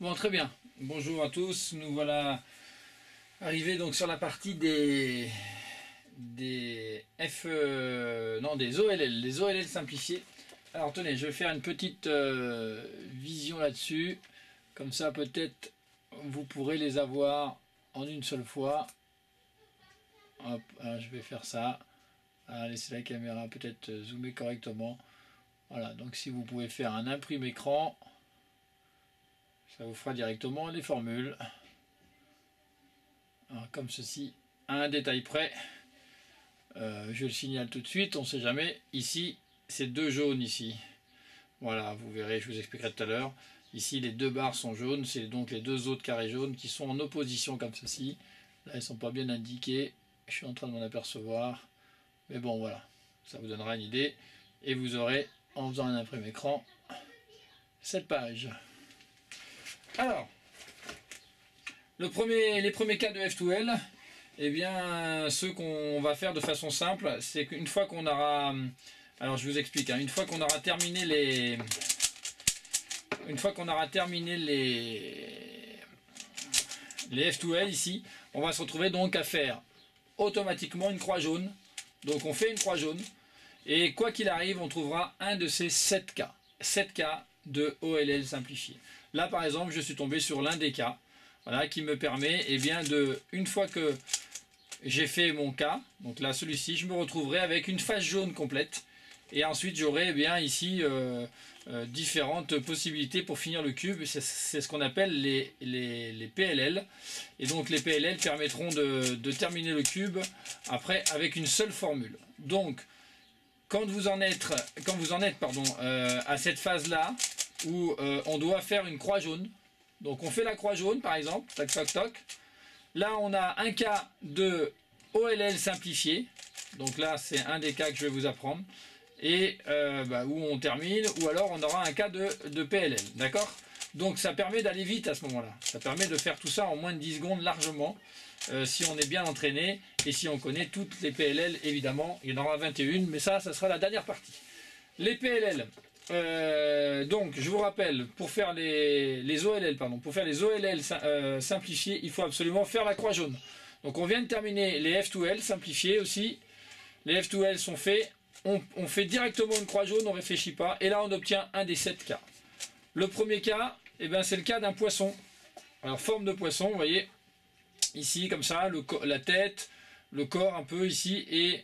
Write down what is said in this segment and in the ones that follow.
Bon, très bien. Bonjour à tous. Nous voilà arrivés donc sur la partie des non, des OLL, les OLL simplifiés. Alors tenez, je vais faire une petite vision là-dessus. Comme ça, peut-être vous pourrez les avoir en une seule fois. Hop, alors, je vais faire ça. Laisser la caméra peut-être zoomer correctement. Voilà, donc si vous pouvez faire un imprime écran, ça vous fera directement les formules. Alors, comme ceci, à un détail près, je le signale tout de suite, on ne sait jamais. Ici, c'est deux jaunes ici. Voilà, vous verrez, je vous expliquerai tout à l'heure. Ici, les deux barres sont jaunes, c'est donc les deux autres carrés jaunes qui sont en opposition comme ceci. Là, ils ne sont pas bien indiqués, je suis en train de m'en apercevoir. Mais bon, voilà, ça vous donnera une idée. Et vous aurez, en faisant un imprimé écran, cette page. Alors, les premiers cas de F2L, eh bien, ceux qu'on va faire de façon simple, c'est qu'une fois qu'on aura... Alors, je vous explique, hein, une fois qu'on aura terminé les... Une fois qu'on aura terminé les F2L ici, on va se retrouver donc à faire automatiquement une croix jaune. Donc, on fait une croix jaune. Et quoi qu'il arrive, on trouvera un de ces 7 cas. 7 cas de OLL simplifié. Là, par exemple, je suis tombé sur l'un des cas, voilà, qui me permet, eh bien, une fois que j'ai fait mon cas, donc là, celui-ci, je me retrouverai avec une face jaune complète. Et ensuite, j'aurai, eh bien, ici, différentes possibilités pour finir le cube. C'est ce qu'on appelle les PLL. Et donc, les PLL permettront de terminer le cube après avec une seule formule. Donc, quand vous en êtes à cette phase-là, où on doit faire une croix jaune, donc on fait la croix jaune par exemple, toc toc toc, là on a un cas de OLL simplifié, donc là c'est un des cas que je vais vous apprendre, et où on termine, ou alors on aura un cas de PLL, d'accord? Donc ça permet d'aller vite à ce moment-là, ça permet de faire tout ça en moins de 10 secondes largement, si on est bien entraîné et si on connaît toutes les PLL. Évidemment, il y en aura 21, mais ça sera la dernière partie. Les PLL, donc je vous rappelle, pour faire les OLL, pour faire les OLL simplifiés, il faut absolument faire la croix jaune. Donc on vient de terminer les F2L simplifiés aussi. Les F2L sont faits, on fait directement une croix jaune, on ne réfléchit pas, et là on obtient un des 7 cas. Le premier cas, eh ben, c'est le cas d'un poisson. Alors forme de poisson, vous voyez, ici comme ça, la tête, le corps un peu ici, et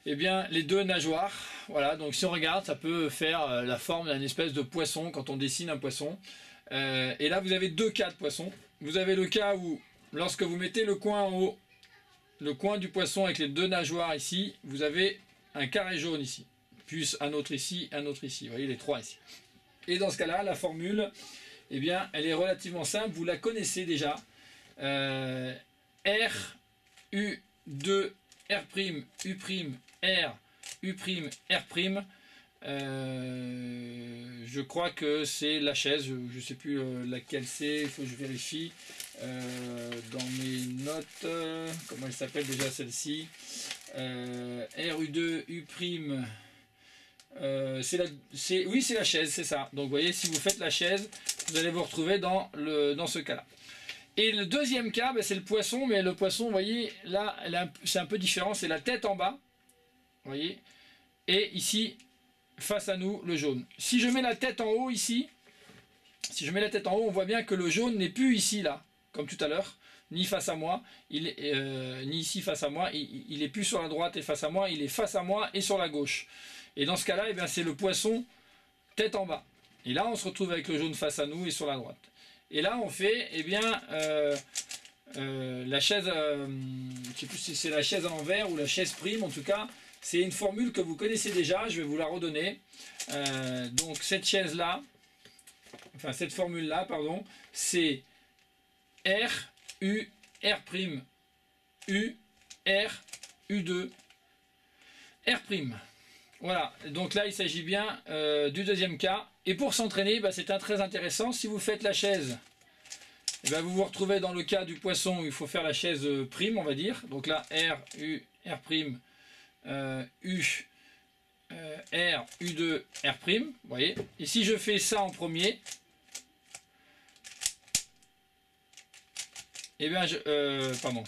eh bien, les deux nageoires. Voilà, donc si on regarde, ça peut faire la forme d'une espèce de poisson quand on dessine un poisson. Et là, vous avez deux cas de poisson. Vous avez le cas où, lorsque vous mettez le coin en haut, le coin du poisson avec les deux nageoires ici, vous avez un carré jaune ici, plus un autre ici, un autre ici. Vous voyez les trois ici. Et dans ce cas-là, la formule, eh bien, elle est relativement simple. Vous la connaissez déjà. R, U, 2, R', U', R, U', R'. Je crois que c'est la chaise, je ne sais plus laquelle c'est, il faut que je vérifie dans mes notes, comment elle s'appelle déjà celle-ci, R, U2, U', oui c'est la chaise, c'est ça. Donc vous voyez, si vous faites la chaise, vous allez vous retrouver dans ce cas-là. Et le deuxième cas, c'est le poisson, mais le poisson, vous voyez, là, c'est un peu différent, c'est la tête en bas, vous voyez, et ici, face à nous, le jaune. Si je mets la tête en haut ici, on voit bien que le jaune n'est plus ici, là, comme tout à l'heure, ni face à moi, ni ici face à moi, il est plus sur la droite et face à moi, il est face à moi et sur la gauche. Et dans ce cas-là, eh c'est le poisson tête en bas. Et là, on se retrouve avec le jaune face à nous et sur la droite. Et là, on fait, eh bien, la chaise, je ne sais plus si c'est la chaise à l'envers ou la chaise prime, en tout cas, c'est une formule que vous connaissez déjà, je vais vous la redonner. Donc, cette chaise-là, enfin, cette formule-là, pardon, c'est R, U, R', U, R, U2, R'. Voilà, donc là il s'agit bien du deuxième cas. Et pour s'entraîner, c'est très intéressant. Si vous faites la chaise, vous vous retrouvez dans le cas du poisson où il faut faire la chaise prime, on va dire. Donc là, R, U, R', U, R, U2, R'. Vous voyez. Et si je fais ça en premier, eh bien, pardon.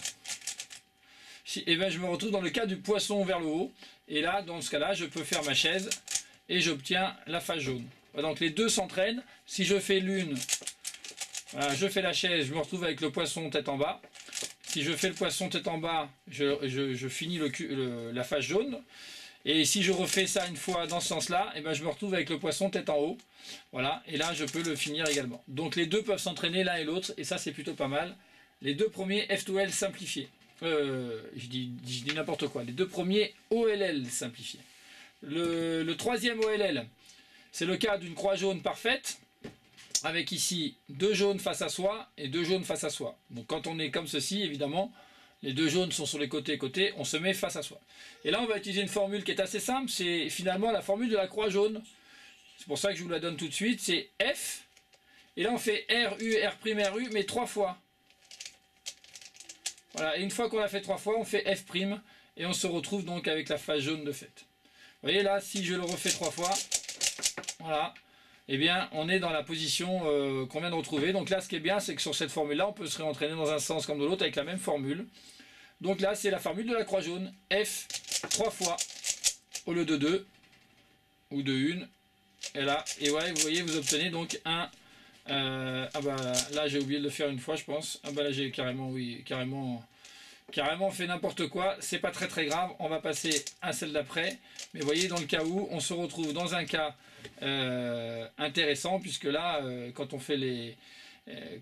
Eh bien, je me retrouve dans le cas du poisson vers le haut. Et là, dans ce cas-là, je peux faire ma chaise et j'obtiens la face jaune. Donc les deux s'entraînent. Si je fais l'une, voilà, je fais la chaise, je me retrouve avec le poisson tête en bas. Si je fais le poisson tête en bas, je finis la face jaune. Et si je refais ça une fois dans ce sens-là, eh ben je me retrouve avec le poisson tête en haut. Voilà, et là je peux le finir également. Donc les deux peuvent s'entraîner l'un et l'autre, et ça c'est plutôt pas mal. Les deux premiers F2L simplifiés. Je dis n'importe quoi. Les deux premiers OLL simplifiés. Le troisième OLL, c'est le cas d'une croix jaune parfaite, avec ici deux jaunes face à soi et deux jaunes face à soi. Donc quand on est comme ceci, évidemment, les deux jaunes sont sur les côtés, on se met face à soi. Et là, on va utiliser une formule qui est assez simple, c'est finalement la formule de la croix jaune. C'est pour ça que je vous la donne tout de suite, c'est F, et là on fait RU, R'Ru, mais 3 fois. Voilà, et une fois qu'on l'a fait 3 fois, on fait F', et on se retrouve donc avec la face jaune de fait. Vous voyez là, si je le refais 3 fois, voilà, eh bien on est dans la position qu'on vient de retrouver. Donc là, ce qui est bien, c'est que sur cette formule-là, on peut se réentraîner dans un sens comme de l'autre avec la même formule. Donc là, c'est la formule de la croix jaune, F 3 fois au lieu de 2 ou de 1. Et là, et ouais, vous voyez, vous obtenez donc un. Ah bah là, j'ai oublié de le faire une fois, je pense. Ah bah là, j'ai carrément, oui, carrément fait n'importe quoi. C'est pas très grave. On va passer à celle d'après. Mais vous voyez, dans le cas où on se retrouve dans un cas intéressant, puisque là, quand on fait les les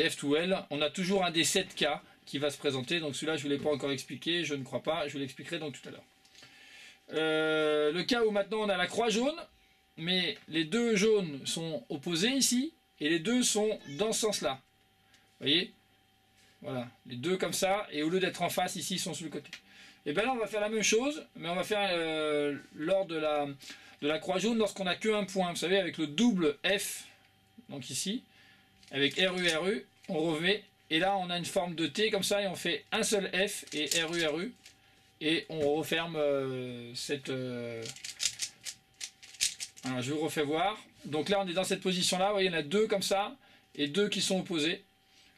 F2L, on a toujours un des 7 cas qui va se présenter. Donc celui-là, je ne vous l'ai pas encore expliqué, je ne crois pas. Je vous l'expliquerai donc tout à l'heure. Le cas où maintenant on a la croix jaune, mais les deux jaunes sont opposés ici, et les deux sont dans ce sens-là. Vous voyez? Voilà, les deux comme ça, et au lieu d'être en face, ici, ils sont sur le côté. Et bien là, on va faire la même chose, mais on va faire lors de la croix jaune, lorsqu'on n'a qu'un point. Vous savez, avec le double F, donc ici, avec RU, on remet, et là, on a une forme de T comme ça, et on fait un seul F et RU, et on referme cette... Alors, je vous refais voir. Donc là, on est dans cette position-là, vous voyez, il y en a deux comme ça, et deux qui sont opposés.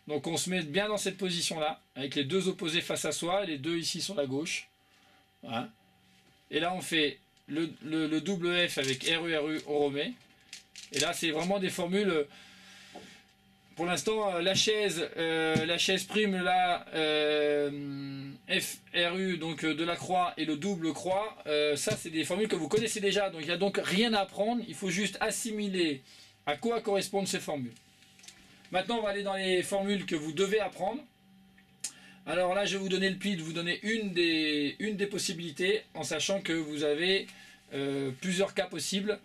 Donc on se met bien dans cette position-là, avec les deux opposés face à soi, et les deux ici sur la gauche. Voilà. Et là, on fait le double F avec RU, on remet. Et là, c'est vraiment des formules... Pour l'instant, la chaise prime, là, FRU, donc de la croix, et le double croix, ça, c'est des formules que vous connaissez déjà. Donc il n'y a donc rien à apprendre, il faut juste assimiler à quoi correspondent ces formules. Maintenant, on va aller dans les formules que vous devez apprendre. Alors là, je vais vous donner le pli de vous donner une des possibilités, en sachant que vous avez plusieurs cas possibles.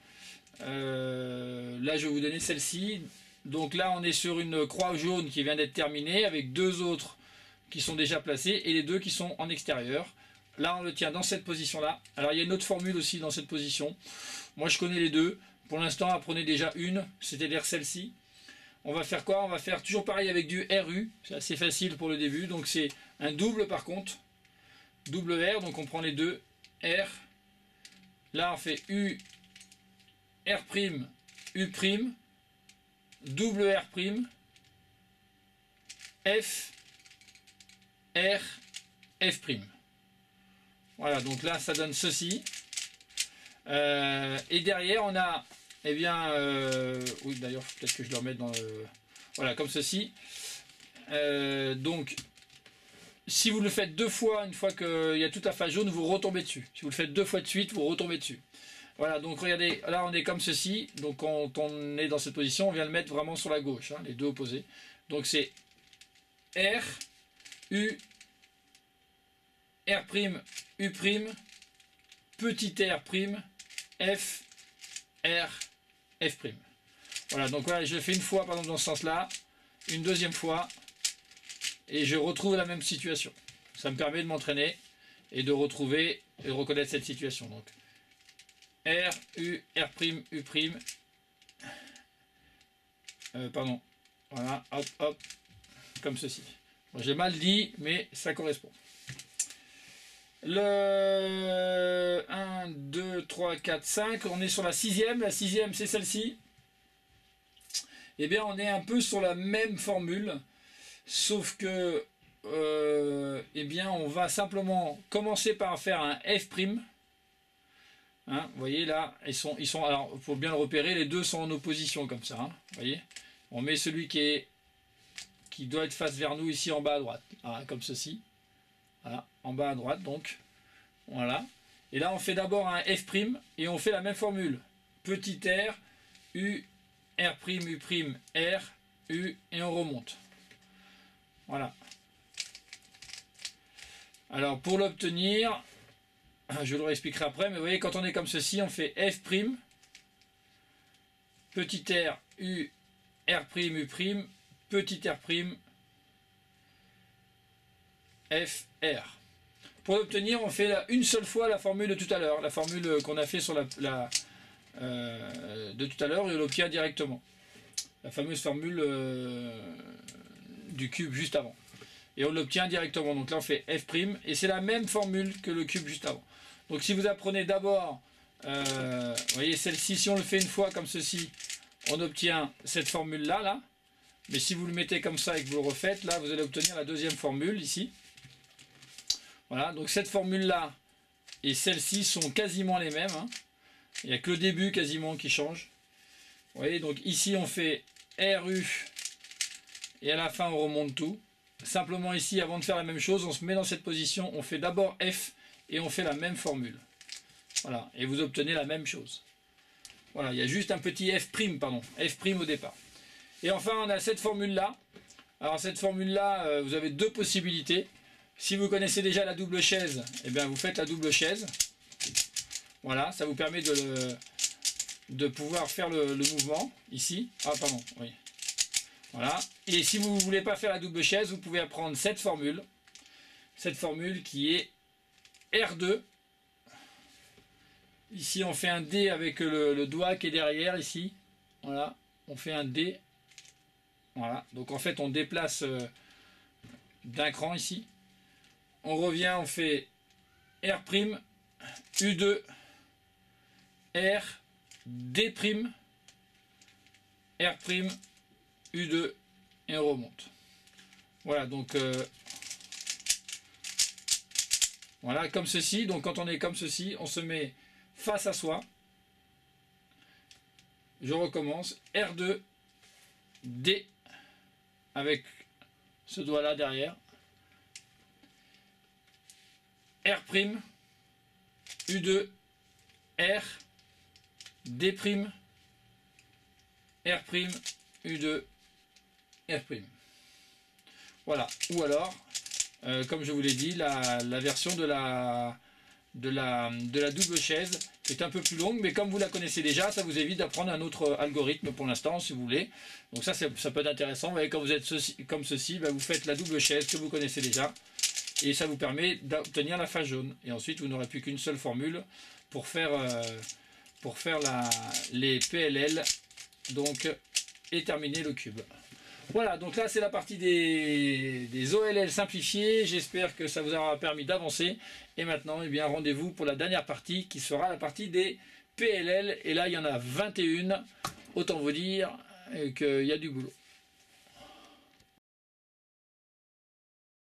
Là, je vais vous donner celle-ci. Donc là, on est sur une croix jaune qui vient d'être terminée, avec deux autres qui sont déjà placés, et les deux qui sont en extérieur. Là, on le tient dans cette position-là. Alors, il y a une autre formule aussi dans cette position. Moi, je connais les deux. Pour l'instant, apprenez déjà une, c'est-à-dire celle-ci. On va faire quoi? On va faire toujours pareil avec du RU. C'est assez facile pour le début. Donc c'est un double par contre. Double R. Donc on prend les deux. R. Là on fait U. R'. U'. Double R'. F. R. F'. Voilà. Donc là ça donne ceci. Et derrière on a... Eh bien, oui d'ailleurs peut-être que je le remette dans le... Voilà, comme ceci. Donc, si vous le faites deux fois, une fois qu'il y a toute la face jaune, vous retombez dessus. Si vous le faites deux fois de suite, vous retombez dessus. Voilà, donc regardez, là on est comme ceci. Donc quand on est dans cette position, on vient le mettre vraiment sur la gauche, hein, les deux opposés. Donc c'est R, U, R', U', petit R', F, R, F'. Voilà, donc voilà, je le fais une fois par exemple dans ce sens-là, une deuxième fois, et je retrouve la même situation. Ça me permet de m'entraîner et de retrouver et de reconnaître cette situation. Donc R, U, R', U', pardon, voilà, hop, hop, comme ceci. Bon, j'ai mal dit, mais ça correspond. Le 1, 2, 3, 4, 5, on est sur la sixième. La sixième, c'est celle-ci. eh bien on est un peu sur la même formule, sauf que eh bien on va simplement commencer par faire un F'. Hein, vous voyez là, ils sont, alors il faut bien le repérer, les deux sont en opposition comme ça. Hein, vous voyez, on met celui qui doit être face vers nous ici en bas à droite, voilà, comme ceci. Voilà, en bas à droite donc. Voilà. Et là on fait d'abord un F' et on fait la même formule. Petit r, U, R', U', R, U et on remonte. Voilà. Alors pour l'obtenir, je le réexpliquerai après, mais vous voyez quand on est comme ceci, on fait F', petit r, U, R', U', petit r', F, R. Pour l'obtenir, on fait une seule fois la formule de tout à l'heure, la formule qu'on a fait sur de tout à l'heure, et on l'obtient directement. La fameuse formule du cube juste avant. Et on l'obtient directement. Donc là, on fait F', et c'est la même formule que le cube juste avant. Donc si vous apprenez d'abord, vous voyez celle-ci, si on le fait une fois comme ceci, on obtient cette formule-là, là. Mais si vous le mettez comme ça et que vous le refaites, là, vous allez obtenir la deuxième formule, ici. Voilà, donc cette formule-là et celle-ci sont quasiment les mêmes. Hein. Il n'y a que le début quasiment qui change. Vous voyez, donc ici on fait RU et à la fin on remonte tout. Simplement ici, avant de faire la même chose, on se met dans cette position, on fait d'abord F et on fait la même formule. Voilà, et vous obtenez la même chose. Voilà, il y a juste un petit F', pardon, F' au départ. Et enfin, on a cette formule-là. Alors cette formule-là, vous avez deux possibilités. Si vous connaissez déjà la double chaise, eh bien vous faites la double chaise. Voilà, ça vous permet de pouvoir faire le mouvement ici. Ah pardon, oui. Voilà. Et si vous ne voulez pas faire la double chaise, vous pouvez apprendre cette formule. Cette formule qui est R2. Ici on fait un D avec le doigt qui est derrière ici. Voilà, on fait un D. Voilà, donc en fait on déplace d'un cran ici. On revient, on fait R', U2, R, D', R', U2 et on remonte. Voilà, donc voilà, comme ceci. Donc quand on est comme ceci, on se met face à soi. Je recommence. R2, D, avec ce doigt-là derrière. R', U2, R, D', R', U2, R'. Voilà, ou alors, comme je vous l'ai dit, la version de la double chaise est un peu plus longue, mais comme vous la connaissez déjà, ça vous évite d'apprendre un autre algorithme pour l'instant, si vous voulez. Donc ça peut être intéressant. Vous voyez, quand vous êtes comme ceci, vous faites la double chaise que vous connaissez déjà. Et ça vous permet d'obtenir la face jaune. Et ensuite, vous n'aurez plus qu'une seule formule pour faire les PLL donc, et terminer le cube. Voilà, donc là, c'est la partie des OLL simplifiés. J'espère que ça vous aura permis d'avancer. Et maintenant, eh bien, rendez-vous pour la dernière partie qui sera la partie des PLL. Et là, il y en a 21. Autant vous dire qu'il y a du boulot.